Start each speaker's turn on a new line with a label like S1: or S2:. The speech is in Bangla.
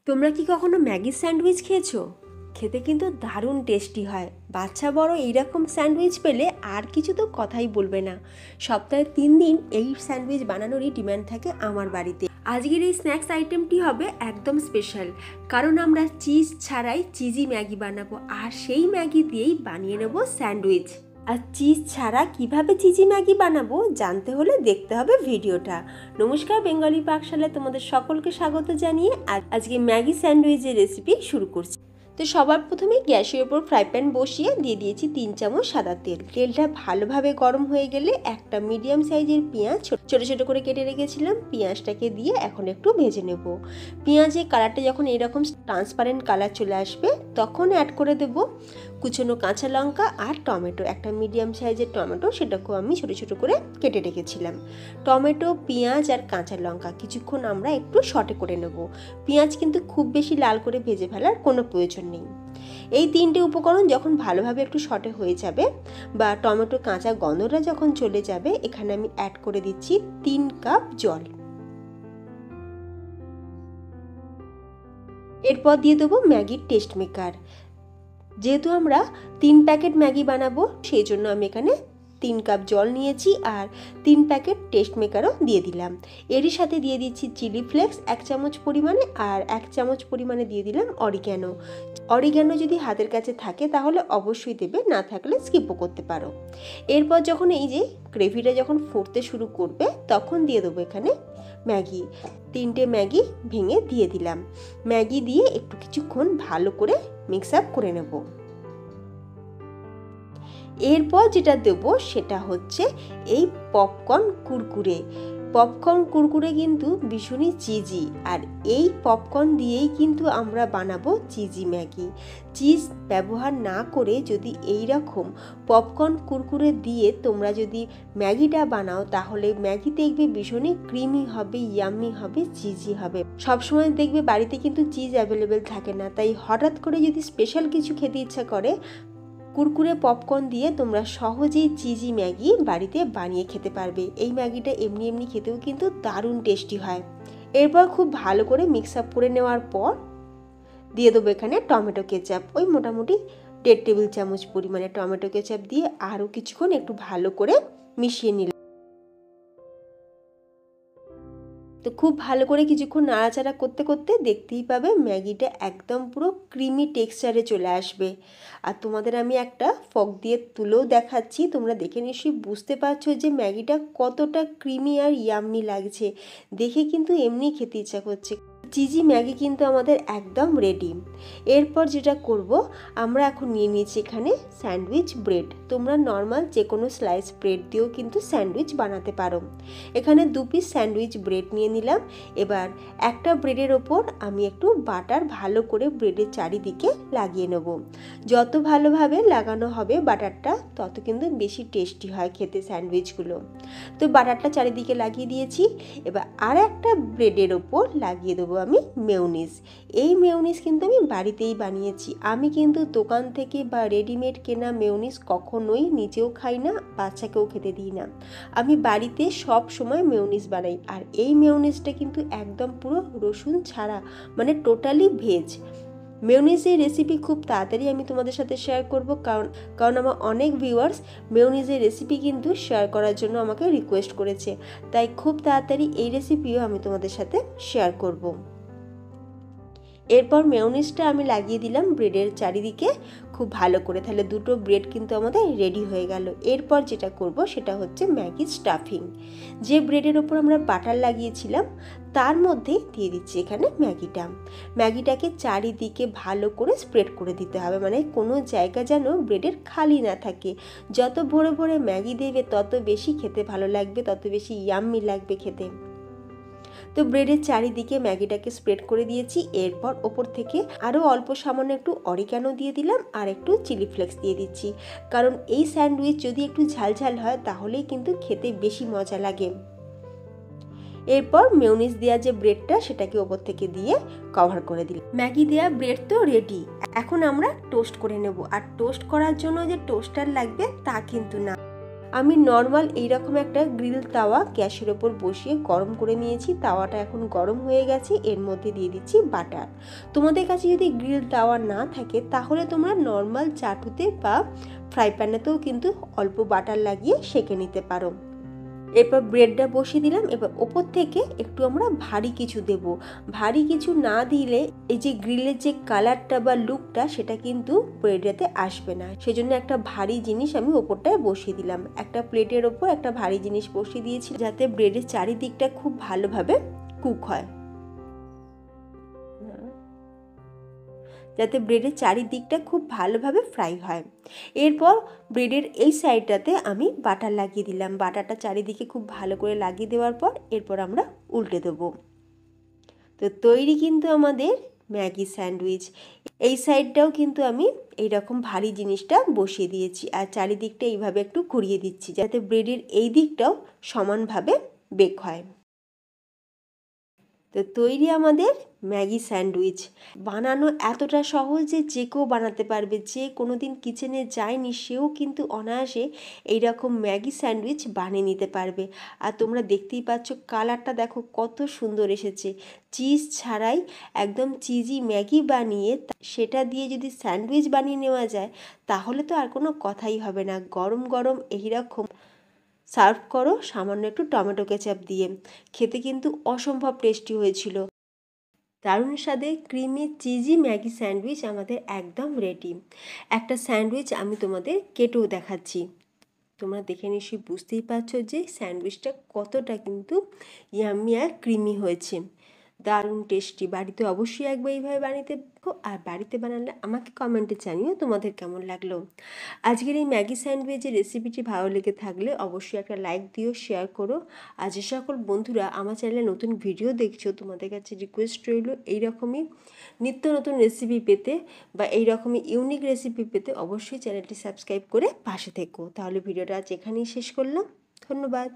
S1: তোমরা কি কখনো ম্যাগি স্যান্ডউইচ খেয়েছো? খেতে কিন্তু দারুণ টেস্টি হয়। বাচ্চা বড় এইরকম স্যান্ডউইচ পেলে আর কিছু তো কথাই বলবে না। সপ্তাহে 3 দিন এই স্যান্ডউইচ বানানোরই ডিমান্ড থাকে আমার বাড়িতে। আজকের এই স্ন্যাক্স আইটেমটি হবে একদম স্পেশাল, কারণ আমরা চিজ ছাড়াই চিজি ম্যাগি বানাবো, আর সেই ম্যাগি দিয়েই বানিয়ে নেব স্যান্ডউইচ। আর চিজ ছাড়া কিভাবে চিজি ম্যাগি বানাবো জানতে হলে দেখতে হবে ভিডিওটা। নমস্কার, বেঙ্গলি পাকশালায় তোমাদের সকলকে স্বাগত জানিয়ে আজকে ম্যাগি স্যান্ডউইচের রেসিপি শুরু করছি। তো সবার প্রথমে গ্যাসের ওপর ফ্রাই প্যান বসিয়ে দিয়ে দিয়েছি 3 চামচ সাদা তেল। তেলটা ভালোভাবে গরম হয়ে গেলে একটা মিডিয়াম সাইজের পেঁয়াজ ছোট ছোট করে কেটে রেখেছিলাম, পেঁয়াজটাকে দিয়ে এখন একটু ভেজে নেব। পেঁয়াজের কালারটা যখন এরকম ট্রান্সপারেন্ট কালার চলে আসবে তখন অ্যাড করে দেব কুচনো কাঁচা লঙ্কা আর টমেটো। একটা মিডিয়াম সাইজের টমেটো, সেটাকেও আমি ছোট ছোট করে কেটে রেখেছিলাম। টমেটো, পেঁয়াজ আর কাঁচা লঙ্কা কিছুক্ষণ আমরা একটু সটে করে নেব। পেঁয়াজ কিন্তু খুব বেশি লাল করে ভেজে ফেলার কোনো প্রয়োজন নেই। এই 3টে উপকরণ যখন ভালোভাবে একটু সটে হয়ে যাবে বা টমেটো কাঁচা গন্ধটা যখন চলে যাবে, এখানে আমি অ্যাড করে দিচ্ছি 3 কাপ জল। এরপর দিয়ে দেবো ম্যাগির টেস্ট মেকার। যেহেতু আমরা 3 প্যাকেট ম্যাগি বানাবো, সেই জন্য আমি এখানে 3 কাপ জল নিয়েছি আর 3 প্যাকেট টেস্ট মেকারও দিয়ে দিলাম। এরই সাথে দিয়ে দিচ্ছি চিলি ফ্লেক্স 1 চামচ পরিমাণে, আর 1 চামচ পরিমাণে দিয়ে দিলাম অরিগ্যানো। অরিগ্যানো যদি হাতের কাছে থাকে তাহলে অবশ্যই দেবে, না থাকলে স্কিপও করতে পারো। এরপর যখন এই যে গ্রেভিটা যখন ফুটতে শুরু করবে তখন দিয়ে দেবো এখানে ম্যাগি। 3টে ম্যাগি ভেঙে দিয়ে দিলাম। ম্যাগি দিয়ে একটু কিছুক্ষণ ভালো করে মিক্স আপ করে নেব। এরপর যেটা দেব সেটা হচ্ছে এই পপকর্ন কুরকুরে। পপকর্ন কুরকুরে কিন্তু ভীষণই চিজি, আর এই পপকর্ন দিয়েই কিন্তু আমরা বানাবো চিজি ম্যাগি। চিজ ব্যবহার না করে যদি এই রকম পপকর্ন কুরকুরে দিয়ে তোমরা যদি ম্যাগিটা বানাও তাহলে ম্যাগি দেখবে ভীষণই ক্রিমি হবে, ইয়াম্মি হবে, চিজি হবে। সবসময় দেখবে বাড়িতে কিন্তু চিজ অ্যাভেলেবেল থাকে না, তাই হঠাৎ করে যদি স্পেশাল কিছু খেতে ইচ্ছা করে, কুরকুরে পপকর্ন দিয়ে তোমরা সহজেই চিজি ম্যাগি বাড়িতে বানিয়ে খেতে পারবে। এই ম্যাগিটা এমনি এমনি খেতেও কিন্তু দারুণ টেস্টি হয়। এরপর খুব ভালো করে মিক্স আপ করে নেওয়ার পর দিয়ে দেবো এখানে টমেটো কেচাপ। ওই মোটামুটি 1.5 টেবিল চামচ পরিমাণে টমেটো কেচাপ দিয়ে আরও কিছুক্ষণ একটু ভালো করে মিশিয়ে নিলাম। তো খুব ভালো করে কিছুক্ষণ নাড়াচাড়া করতে করতে দেখতেই পাবে ম্যাগিটা একদম পুরো ক্রিমি টেক্সচারে চলে আসবে। আর তোমাদের আমি একটা ফক দিয়ে তুলেও দেখাচ্ছি, তোমরা দেখে নিশ্চয়ই বুঝতে পারছো যে ম্যাগিটা কতটা ক্রিমি আর ইয়াম্মি লাগছে। দেখে কিন্তু এমনি খেতে ইচ্ছা করছে। চিজি ম্যাগি কিন্তু আমাদের একদম রেডি। এরপর যেটা করব, আমরা এখন নিয়ে নিয়েছি এখানে স্যান্ডউইচ ব্রেড। তোমরা নর্মাল যে কোনো স্লাইস ব্রেড দিয়েও কিন্তু স্যান্ডউইচ বানাতে পারো। এখানে 2 পিস স্যান্ডউইচ ব্রেড নিয়ে নিলাম। এবার একটা ব্রেডের ওপর আমি একটু বাটার ভালো করে ব্রেডের চারিদিকে লাগিয়ে নেব। যত ভালোভাবে লাগানো হবে বাটারটা, তত কিন্তু বেশি টেস্টি হয় খেতে স্যান্ডউইচগুলো। তো বাটারটা চারিদিকে লাগিয়ে দিয়েছি। এবার আর একটা ব্রেডের ওপর লাগিয়ে দেবো আমি মেয়োনিজ। এই মেয়োনিজ কিন্তু আমি বাড়িতেই বানিয়েছি। আমি কিন্তু দোকান থেকে বা রেডিমেড কেনা মেয়োনিজ কখনোই নিজেও খাই না, বাচ্চাকেও খেতে দিই না। আমি বাড়িতে সব সময় মেয়োনিজ বানাই, আর এই মেয়োনিজটা কিন্তু একদম পুরো রসুন ছাড়া, মানে টোটালি ভেজ। মেয়োনিজের রেসিপি খুব তাড়াতাড়ি আমি তোমাদের সাথে শেয়ার করব, কারণ আমার অনেক ভিউয়ার্স মেয়োনিজের রেসিপি কিন্তু শেয়ার করার জন্য আমাকে রিকোয়েস্ট করেছে, তাই খুব তাড়াতাড়ি এই রেসিপিও আমি তোমাদের সাথে শেয়ার করব। এরপর মেয়োনিজটা আমি লাগিয়ে দিলাম ব্রেডের চারিদিকে খুব ভালো করে। তাহলে 2টো ব্রেড কিন্তু আমাদের রেডি হয়ে গেল। এরপর যেটা করব সেটা হচ্ছে ম্যাগির স্টাফিং। যে ব্রেডের ওপর আমরা বাটার লাগিয়েছিলাম তার মধ্যে দিয়ে দিচ্ছি এখানে ম্যাগিটাকে চারিদিকে ভালো করে স্প্রেড করে দিতে হবে, মানে কোনো জায়গা যেন ব্রেডের খালি না থাকে। যত ভরে ভরে ম্যাগি দেবে তত বেশি খেতে ভালো লাগবে, তত বেশি ইয়াম্মি লাগবে খেতে। তো ব্রেডের চারিদিকে ম্যাগিটাকে স্প্রেড করে দিয়েছি। এরপর ওপর থেকে আরও অল্প সামান্য একটু অরিগ্যানো দিয়ে দিলাম আর একটু চিলি ফ্লেক্স দিয়ে দিচ্ছি, কারণ এই স্যান্ডউইচ যদি একটু ঝালঝাল হয় তাহলেই কিন্তু খেতে বেশি মজা লাগে। এরপর মেয়োনিজ দেওয়া যে ব্রেডটা সেটাকে ওপর থেকে দিয়ে কভার করে দিলাম। ম্যাগি দেওয়া ব্রেড তো রেডি। এখন আমরা টোস্ট করে নেব। আর টোস্ট করার জন্য যে টোস্টার লাগবে তা কিন্তু না, আমি নর্মাল এইরকম একটা গ্রিল তাওয়া গ্যাসের ওপর বসিয়ে গরম করে নিয়েছি। তাওয়াটা এখন গরম হয়ে গেছে, এর মধ্যে দিয়ে দিচ্ছি বাটার। তোমাদের কাছে যদি গ্রিল তাওয়া না থাকে তাহলে তোমরা নর্মাল চাটুতে বা ফ্রাই প্যানেতেও কিন্তু অল্প বাটার লাগিয়ে সেঁকে নিতে পারো। এরপর ব্রেডটা বসিয়ে দিলাম। এবার ওপর থেকে একটু আমরা ভারী কিছু দেব। ভারী কিছু না দিলে এই যে গ্রিলের যে কালারটা বা লুকটা সেটা কিন্তু ব্রেডেতে আসবে না, সেজন্য একটা ভারী জিনিস আমি ওপরটায় বসিয়ে দিলাম। একটা প্লেটের ওপর একটা ভারী জিনিস বসিয়ে দিয়েছি যাতে ব্রেডের চারিদিকটা খুব ভালোভাবে কুক হয়, যাতে ব্রেডের চারিদিকটা খুব ভালোভাবে ফ্রাই হয়। এরপর ব্রেডের এই সাইডটাতে আমি বাটার লাগিয়ে দিলাম। বাটারটা চারিদিকে খুব ভালো করে লাগিয়ে দেওয়ার পর এরপর আমরা উল্টে দেবো। তো তৈরি কিন্তু আমাদের ম্যাগি স্যান্ডউইচ। এই সাইডটাও কিন্তু আমি এইরকম ভারী জিনিসটা বসিয়ে দিয়েছি আর চারিদিকটা এইভাবে একটু ঘুরিয়ে দিচ্ছি যাতে ব্রেডের এই দিকটাও সমানভাবে বেক হয়। তো তৈরি আমাদের ম্যাগি স্যান্ডউইচ। বানানো এতটা সহজ যে যে কেউ বানাতে পারবে, যে কোনো দিন কিচেনে যায়নি সেও কিন্তু অনায়াসে এইরকম ম্যাগি স্যান্ডউইচ বানিয়ে নিতে পারবে। আর তোমরা দেখতেই পাচ্ছ কালারটা দেখো কত সুন্দর এসেছে। চিজ ছাড়াই একদম চিজি ম্যাগি বানিয়ে সেটা দিয়ে যদি স্যান্ডউইচ বানিয়ে নেওয়া যায় তাহলে তো আর কোনো কথাই হবে না। গরম গরম এইরকম সার্ভ করো সামান্য একটু টমেটো কেচাপ দিয়ে, খেতে কিন্তু অসম্ভব টেস্টি হয়েছিল। দারুণ স্বাদে ক্রিমি চিজি ম্যাগি স্যান্ডউইচ আমাদের একদম রেডি। একটা স্যান্ডউইচ আমি তোমাদের কেটেও দেখাচ্ছি। তোমরা দেখে নিশ্চয়ই বুঝতেই পারছো যে স্যান্ডউইচটা কতটা কিন্তু ইয়াম্মি আর ক্রিমি হয়েছে, দারুণ টেস্টি। বাড়িতে অবশ্যই একবার এইভাবে বানিয়ে দেখো, আর বাড়িতে বানালে আমাকে কমেন্টে জানিও তোমাদের কেমন লাগলো। আজকের এই ম্যাগি স্যান্ডউইচের রেসিপিটি ভালো লেগে থাকলে অবশ্যই একটা লাইক দিও, শেয়ার করো। আর যে সকল বন্ধুরা আমার চ্যানেলে নতুন ভিডিও দেখছো তোমাদের কাছে রিকোয়েস্ট রইল এইরকমই নিত্য নতুন রেসিপি পেতে বা এইরকমই ইউনিক রেসিপি পেতে অবশ্যই চ্যানেলটি সাবস্ক্রাইব করে পাশে থেকো। তাহলে ভিডিওটা আজ এখানেই শেষ করলাম। ধন্যবাদ।